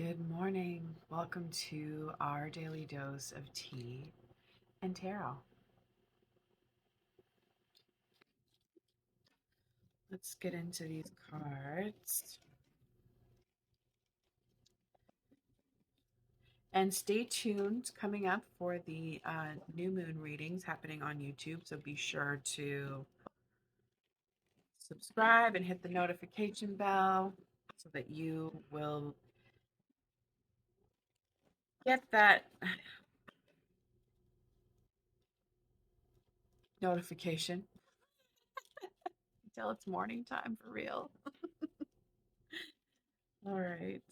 Good morning. Welcome to our daily dose of tea and tarot. Let's get into these cards. And stay tuned coming up for the new moon readings happening on YouTube. So be sure to subscribe and hit the notification bell so that you will get that notification until it's morning time for real. All right.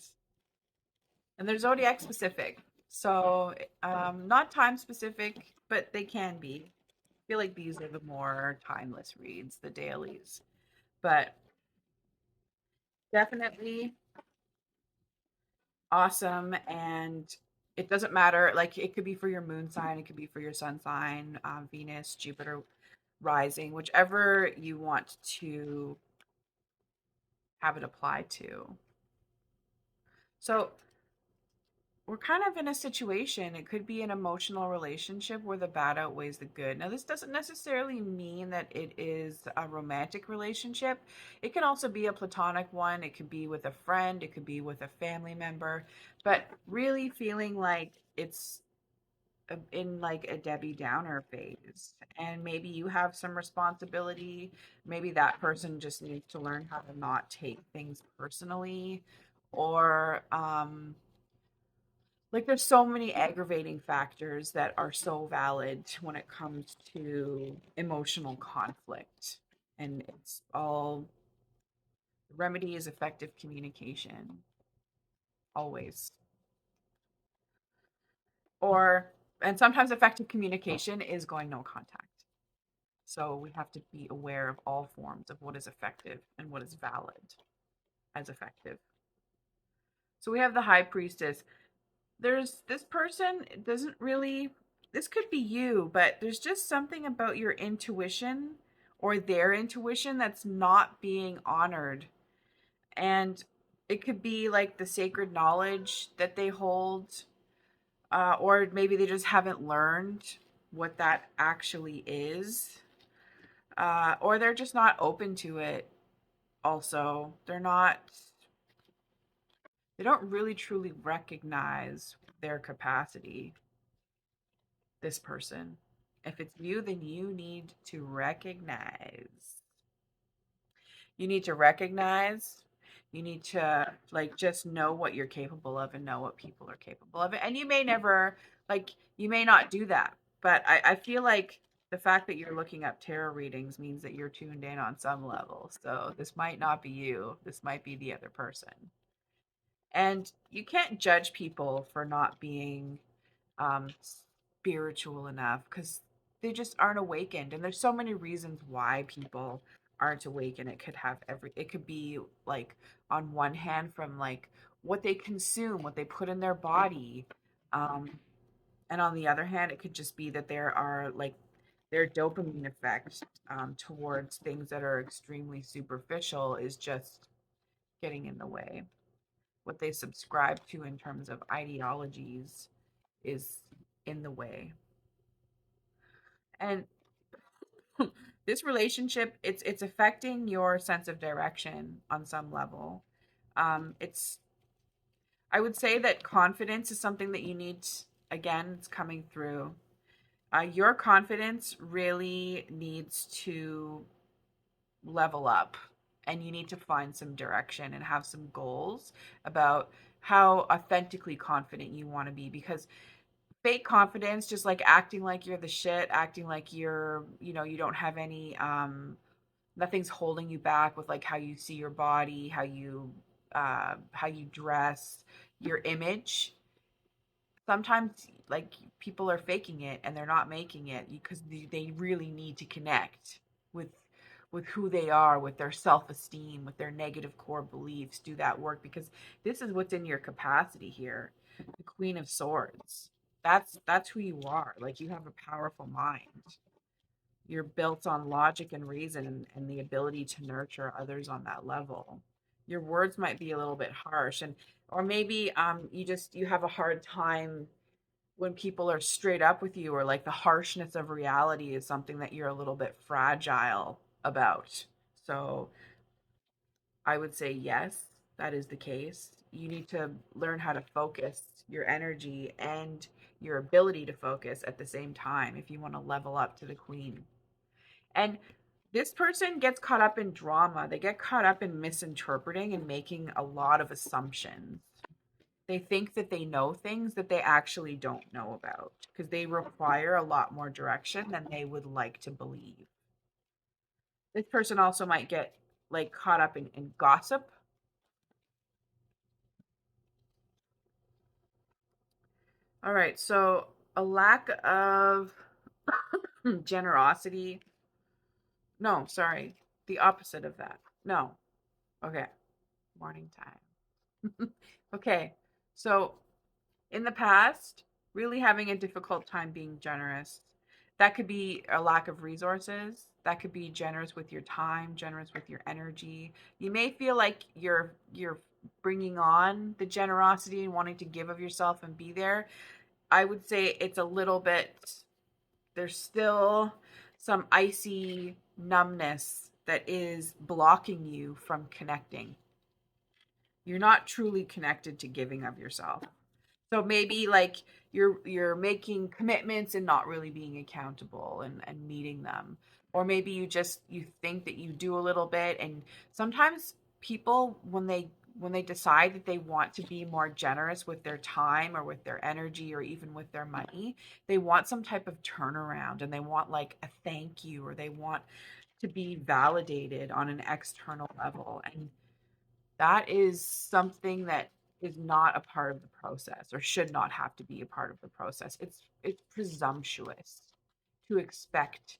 And they're zodiac specific. So, not time specific, but they can be. I feel like these are the more timeless reads, the dailies. But definitely awesome. And it doesn't matter. Like, it could be for your moon sign, it could be for your sun sign, Venus, Jupiter rising, whichever you want to have it apply to. So, we're kind of in a situation, it could be an emotional relationship where the bad outweighs the good. Now, this doesn't necessarily mean that it is a romantic relationship. It can also be a platonic one. It could be with a friend, it could be with a family member, but really feeling like it's in like a Debbie Downer phase. And maybe you have some responsibility. Maybe that person just needs to learn how to not take things personally, or like there's so many aggravating factors that are so valid when it comes to emotional conflict, and it's all, the remedy is effective communication always. Or, and sometimes effective communication is going no contact. So we have to be aware of all forms of what is effective and what is valid as effective. So we have the high priestess. There's this person, it doesn't really, this could be you, but there's just something about your intuition or their intuition that's not being honored. And it could be like the sacred knowledge that they hold, or maybe they just haven't learned what that actually is, or they're just not open to it. Also, they don't really truly recognize their capacity, this person. If it's you, then you need to recognize. You need to recognize. You need to like just know what you're capable of and know what people are capable of. And you may never, like, you may not do that. But I feel like the fact that you're looking up tarot readings means that you're tuned in on some level. So this might not be you. This might be the other person. And you can't judge people for not being spiritual enough because they just aren't awakened. And there's so many reasons why people aren't awakened. It could be like on one hand from like what they consume, what they put in their body. Um, and on the other hand, it could just be that there are like their dopamine effect towards things that are extremely superficial is just getting in the way. What they subscribe to in terms of ideologies is in the way. And this relationship, it's affecting your sense of direction on some level. It's I would say that confidence is something that you need. Again, it's coming through. Your confidence really needs to level up, and you need to find some direction and have some goals about how authentically confident you want to be, because fake confidence, just like acting like you're the shit, acting like you don't have any nothing's holding you back with like how you see your body, how you dress, your image. Sometimes like people are faking it and they're not making it because they really need to connect with who they are, with their self-esteem, with their negative core beliefs, do that work, because this is what's in your capacity here. The Queen of Swords. That's who you are. Like, you have a powerful mind. You're built on logic and reason, and the ability to nurture others on that level. Your words might be a little bit harsh, and or maybe you have a hard time when people are straight up with you, or like the harshness of reality is something that you're a little bit fragile about. So I would say yes, that is the case. You need to learn how to focus your energy and your ability to focus at the same time if you want to level up to the queen. And this person gets caught up in drama. They get caught up in misinterpreting and making a lot of assumptions. They think that they know things that they actually don't know about because they require a lot more direction than they would like to believe. This person also might get like caught up in gossip. All right, so a lack of generosity. No, sorry. The opposite of that. No. Okay. Morning time. Okay. So in the past, really having a difficult time being generous. That could be a lack of resources. That could be generous with your time, generous with your energy. You may feel like you're bringing on the generosity and wanting to give of yourself and be there. I would say it's a little bit, there's still some icy numbness that is blocking you from connecting. You're not truly connected to giving of yourself. So maybe like you're making commitments and not really being accountable and meeting them. Or maybe you think that you do a little bit, and sometimes people when they decide that they want to be more generous with their time or with their energy or even with their money, they want some type of turnaround, and they want like a thank you, or they want to be validated on an external level. And that is something that is not a part of the process, or should not have to be a part of the process. It's presumptuous to expect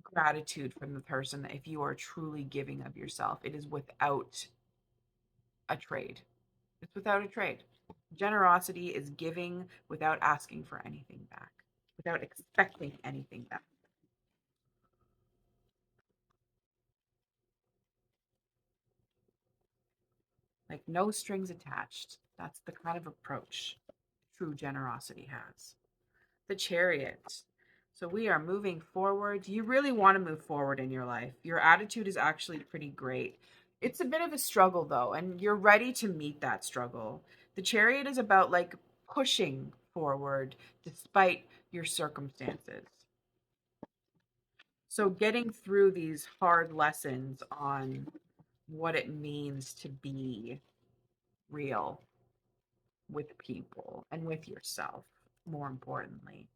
gratitude from the person if you are truly giving of yourself. It is without a trade. It's without a trade. Generosity is giving without asking for anything back, without expecting anything back. Like no strings attached. That's the kind of approach true generosity has. The Chariot. So we are moving forward. You really want to move forward in your life. Your attitude is actually pretty great. It's a bit of a struggle though, and you're ready to meet that struggle. The Chariot is about like pushing forward despite your circumstances. So getting through these hard lessons on what it means to be real with people and with yourself, more importantly.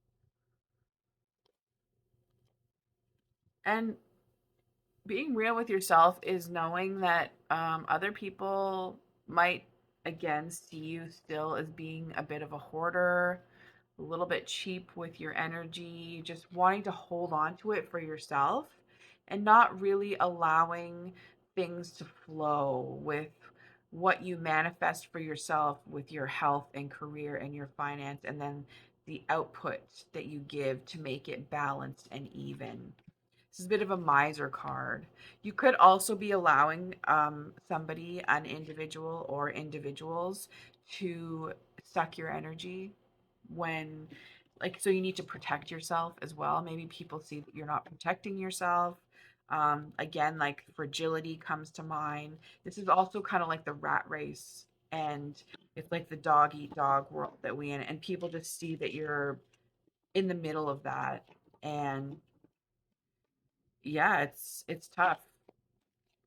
And being real with yourself is knowing that other people might again see you still as being a bit of a hoarder, a little bit cheap with your energy, just wanting to hold on to it for yourself and not really allowing things to flow with what you manifest for yourself with your health and career and your finance, and then the output that you give to make it balanced and even. This is a bit of a miser card. You could also be allowing somebody, an individual or individuals, to suck your energy when, like, so you need to protect yourself as well. Maybe people see that you're not protecting yourself. Again, like fragility comes to mind. This is also kind of like the rat race, and it's like the dog eat dog world that we in, and people just see that you're in the middle of that. And yeah, it's tough.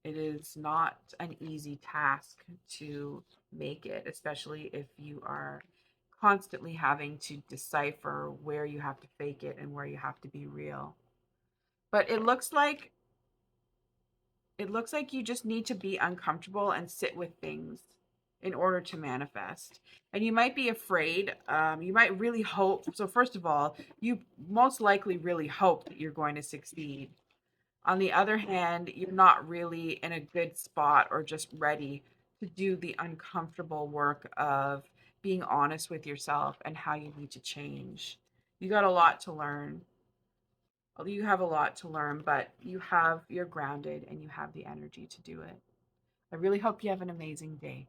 It is not an easy task to make it, especially if you are constantly having to decipher where you have to fake it and where you have to be real. But it looks like you just need to be uncomfortable and sit with things in order to manifest. And you might be afraid. You might really hope. So first of all, you most likely really hope that you're going to succeed. On the other hand, you're not really in a good spot or just ready to do the uncomfortable work of being honest with yourself and how you need to change. You got a lot to learn. You have a lot to learn, but you're grounded and you have the energy to do it. I really hope you have an amazing day.